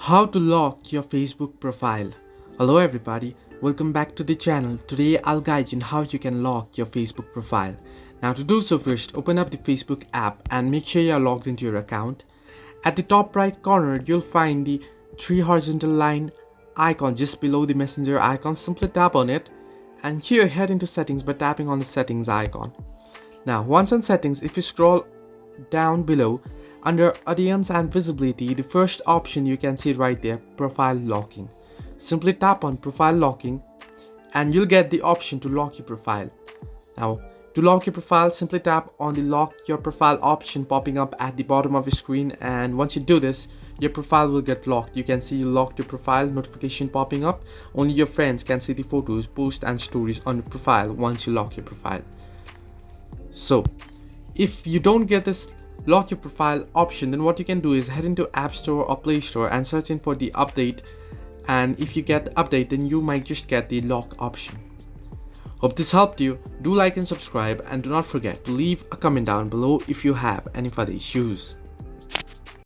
How to lock your Facebook profile. Hello everybody, welcome back to the channel. Today I'll guide you on how you can lock your Facebook profile. Now to do so, first open up the Facebook app and make sure you're logged into your account. At the top right corner you'll find the three horizontal line icon just below the messenger icon. Simply tap on it and here head into settings by tapping on the settings icon. Now once on settings, if you scroll down below under audience and visibility, the first option you can see right there, profile locking. Simply tap on profile locking and you'll get the option to lock your profile. Now to lock your profile, simply tap on the lock your profile option popping up at the bottom of your screen, and once you do this your profile will get locked. You can see you locked your profile notification popping up. Only your friends can see the photos, posts and stories on your profile once you lock your profile. So if you don't get this lock your profile option, then what you can do is head into App Store or Play Store and search in for the update, and if you get the update then you might just get the lock option. Hope this helped you. Do like and subscribe, and do not forget to leave a comment down below if you have any further issues.